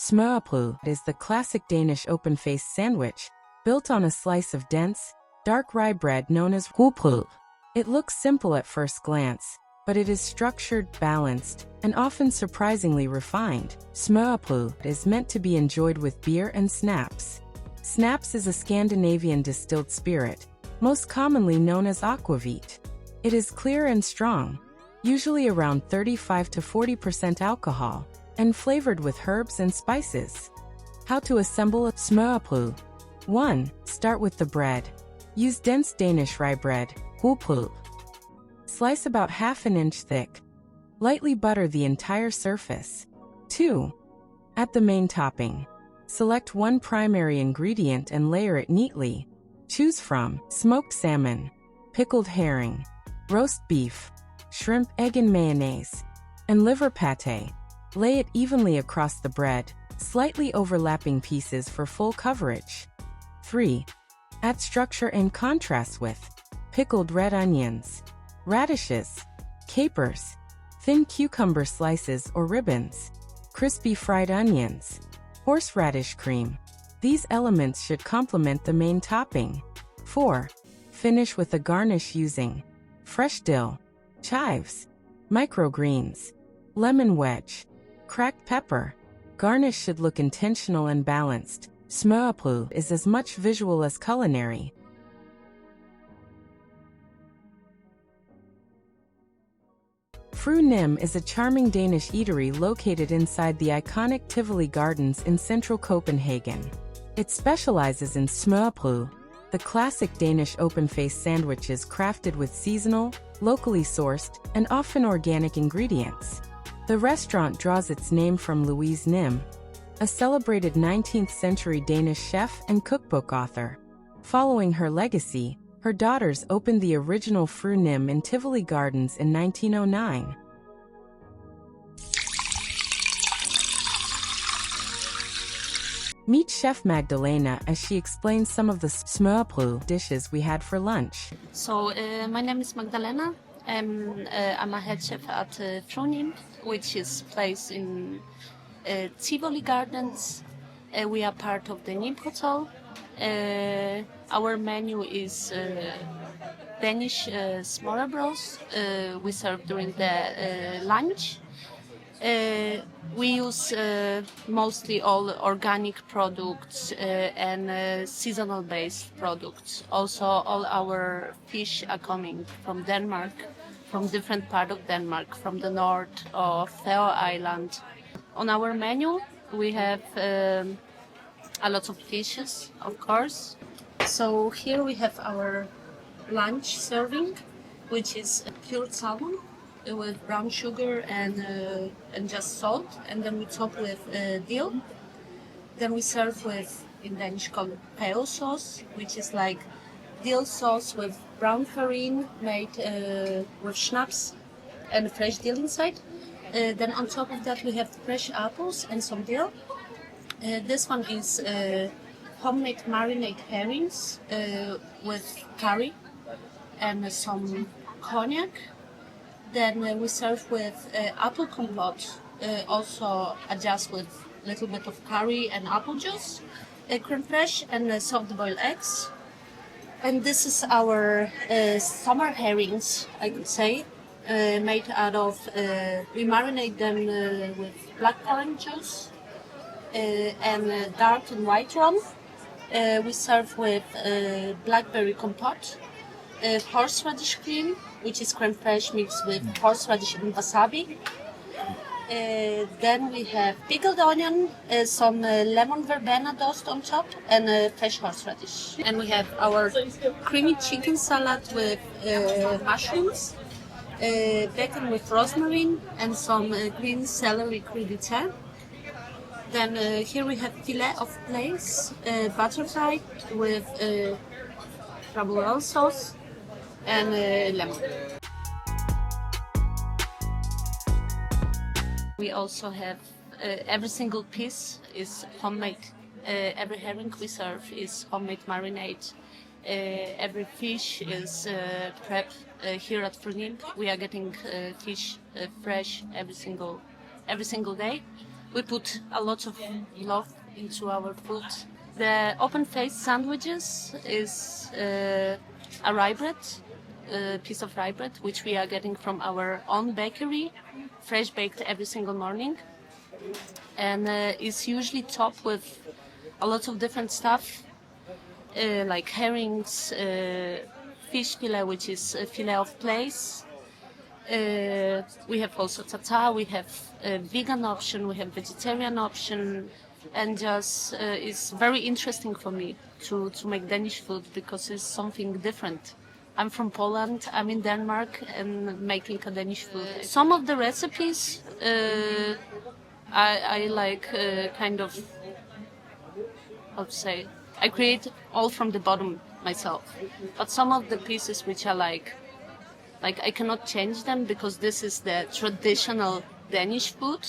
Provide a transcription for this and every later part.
Smørrebrød is the classic Danish open-faced sandwich, built on a slice of dense, dark rye bread known as rugbrød. It looks simple at first glance, but it is structured, balanced, and often surprisingly refined. Smørrebrød is meant to be enjoyed with beer and snaps. Snaps is a Scandinavian distilled spirit, most commonly known as aquavit. It is clear and strong, usually around 35 to 40% alcohol, and flavored with herbs and spices. How to assemble a smørrebrød. 1. Start with the bread. Use dense Danish rye bread, rugbrød. Slice about half an inch thick. Lightly butter the entire surface. 2. Add the main topping. Select one primary ingredient and layer it neatly. Choose from smoked salmon, pickled herring, roast beef, shrimp, egg and mayonnaise, and liver pâté. Lay it evenly across the bread, slightly overlapping pieces for full coverage. 3. Add structure and contrast with pickled red onions, radishes, capers, thin cucumber slices or ribbons, crispy fried onions, horseradish cream. These elements should complement the main topping. 4. Finish with a garnish using fresh dill, chives, microgreens, lemon wedge, cracked pepper. Garnish should look intentional and balanced. Smørrebrød is as much visual as culinary. Nimb is a charming Danish eatery located inside the iconic Tivoli Gardens in central Copenhagen. It specializes in smørrebrød, the classic Danish open-faced sandwiches crafted with seasonal, locally sourced, and often organic ingredients. The restaurant draws its name from Louise Nimb, a celebrated 19th-century Danish chef and cookbook author. Following her legacy, her daughters opened the original Nimb in Tivoli Gardens in 1909. Meet Chef Magdalena as she explains some of the smørrebrød dishes we had for lunch. So, my name is Magdalena. I'm a head chef at Nimb, which is placed in Tivoli Gardens. We are part of the Nimb Hotel. Our menu is Danish smørrebrød. We serve during the lunch. We use mostly all organic products and seasonal based products. Also, all our fish are coming from Denmark, from different part of Denmark, from the north of Faroe Island. On our menu, we have a lot of fishes, of course. So here we have our lunch serving, which is pure salmon with brown sugar and just salt, and then we top with dill. Then we serve with, in Danish called pale sauce, which is like dill sauce with brown farine made with schnapps and fresh dill inside. Then on top of that we have fresh apples and some dill. This one is homemade marinade herrings with curry and some cognac. Then we serve with apple compote, also adjust with a little bit of curry and apple juice, creme fraiche and soft-boiled eggs. And this is our summer herrings, I could say, made out of, we marinate them with blackcurrant juice and dark and white rum. We serve with blackberry compote, horseradish cream, which is creme fraiche mixed with horseradish and wasabi. Then we have pickled onion, some lemon verbena dust on top, and fresh horseradish. And we have our creamy chicken salad with mushrooms, bacon with rosemary, and some green celery crudité. Then here we have filet of plaice, butterfly with crab sauce and lemon. We also have every single piece is homemade. Every herring we serve is homemade marinade. Every fish is prepped here at Nimb. We are getting fish fresh every single day. we put a lot of love into our food. The open-faced sandwiches is a rye bread, a piece of rye bread, which we are getting from our own bakery, fresh baked every single morning. And it's usually topped with a lot of different stuff, like herrings, fish fillet, which is a fillet of plaice. We have also tartare, we have a vegan option, we have vegetarian option, and just it's very interesting for me to make Danish food because it's something different. I'm from Poland, I'm in Denmark, and making a Danish food. Some of the recipes I like kind of, how to say, I create all from the bottom myself. But some of the pieces which I like I cannot change them because this is the traditional Danish food.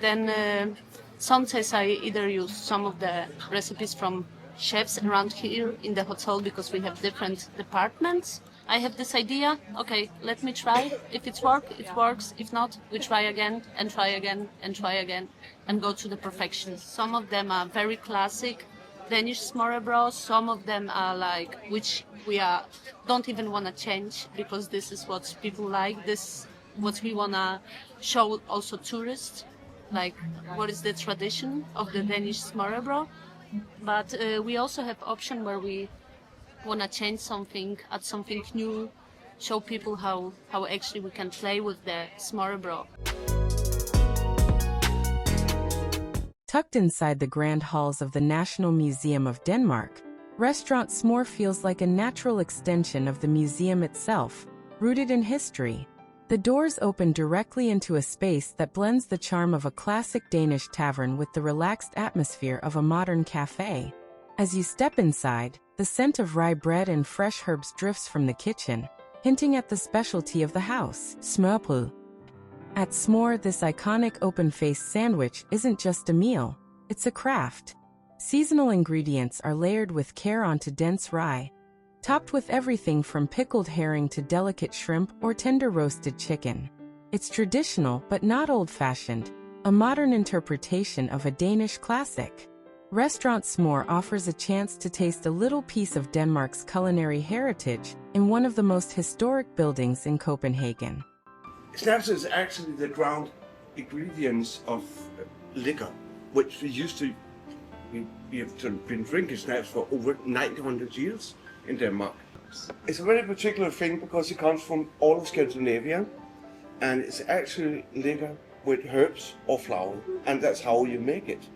Then sometimes I either use some of the recipes from chefs around here in the hotel because we have different departments. I have this idea, okay, let me try. If it works. If not, we try again and try again and try again and go to the perfection. Some of them are very classic Danish smørrebrød. Some of them are like, which we don't even want to change because this is what people like. This what we want to show also tourists, like what is the tradition of the Danish smørrebrød. But we also have option where we want to change something, add something new, show people how actually we can play with the smørrebrød. Tucked inside the grand halls of the National Museum of Denmark, restaurant Smør feels like a natural extension of the museum itself, rooted in history. The doors open directly into a space that blends the charm of a classic Danish tavern with the relaxed atmosphere of a modern cafe. As you step inside, the scent of rye bread and fresh herbs drifts from the kitchen, hinting at the specialty of the house, smørbrød. At Smør, this iconic open-faced sandwich isn't just a meal, it's a craft. Seasonal ingredients are layered with care onto dense rye, topped with everything from pickled herring to delicate shrimp or tender roasted chicken. It's traditional but not old-fashioned, a modern interpretation of a Danish classic. Restaurant Smør offers a chance to taste a little piece of Denmark's culinary heritage in one of the most historic buildings in Copenhagen. Snaps is actually the ground ingredients of liquor, which we have been drinking snaps for over 900 years in Denmark. It's a very particular thing because it comes from all of Scandinavia, and it's actually liquor with herbs or flour, and that's how you make it.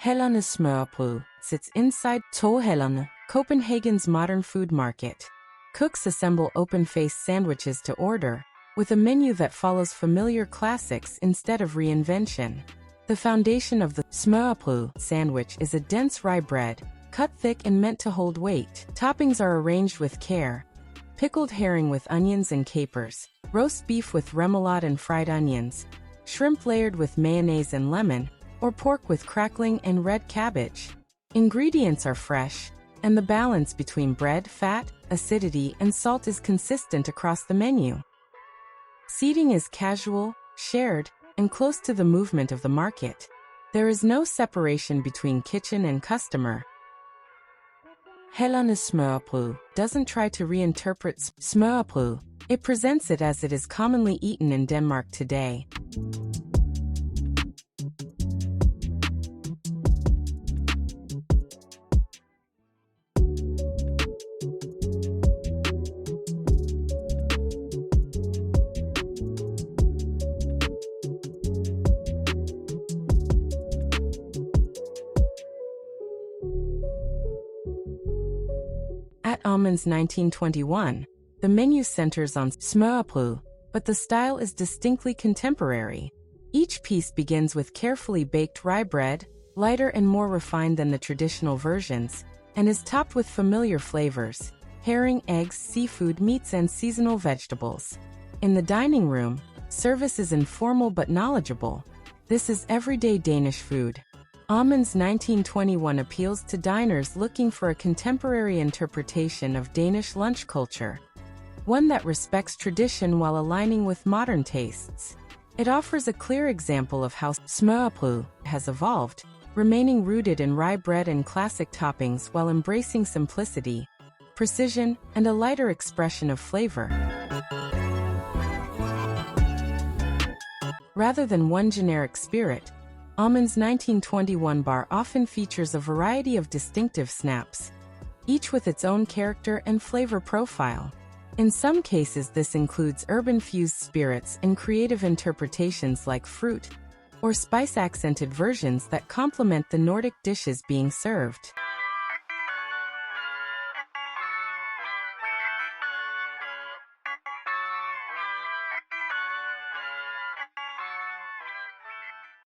Hallernes Smørrebrød sits inside Torvehallerne, Copenhagen's modern food market. Cooks assemble open-faced sandwiches to order, with a menu that follows familiar classics instead of reinvention. The foundation of the smørrebrød sandwich is a dense rye bread, cut thick and meant to hold weight. Toppings are arranged with care: pickled herring with onions and capers, roast beef with remoulade and fried onions, shrimp layered with mayonnaise and lemon, or pork with crackling and red cabbage. Ingredients are fresh, and the balance between bread, fat, acidity, and salt is consistent across the menu. Seating is casual, shared, and close to the movement of the market. There is no separation between kitchen and customer. Hallernes Smørrebrød doesn't try to reinterpret smørrebrød. It presents it as it is commonly eaten in Denmark today. At Aamanns 1921, the menu centers on smørrebrød, but the style is distinctly contemporary. Each piece begins with carefully baked rye bread, lighter and more refined than the traditional versions, and is topped with familiar flavors: herring, eggs, seafood, meats, and seasonal vegetables. In the dining room, service is informal but knowledgeable. This is everyday Danish food. Aamanns 1921 appeals to diners looking for a contemporary interpretation of Danish lunch culture, one that respects tradition while aligning with modern tastes. It offers a clear example of how Smørrebrød has evolved, remaining rooted in rye bread and classic toppings while embracing simplicity, precision, and a lighter expression of flavor. Rather than one generic spirit, Aamanns 1921 bar often features a variety of distinctive snaps, each with its own character and flavor profile. In some cases, this includes urban-fused spirits and creative interpretations like fruit or spice-accented versions that complement the Nordic dishes being served.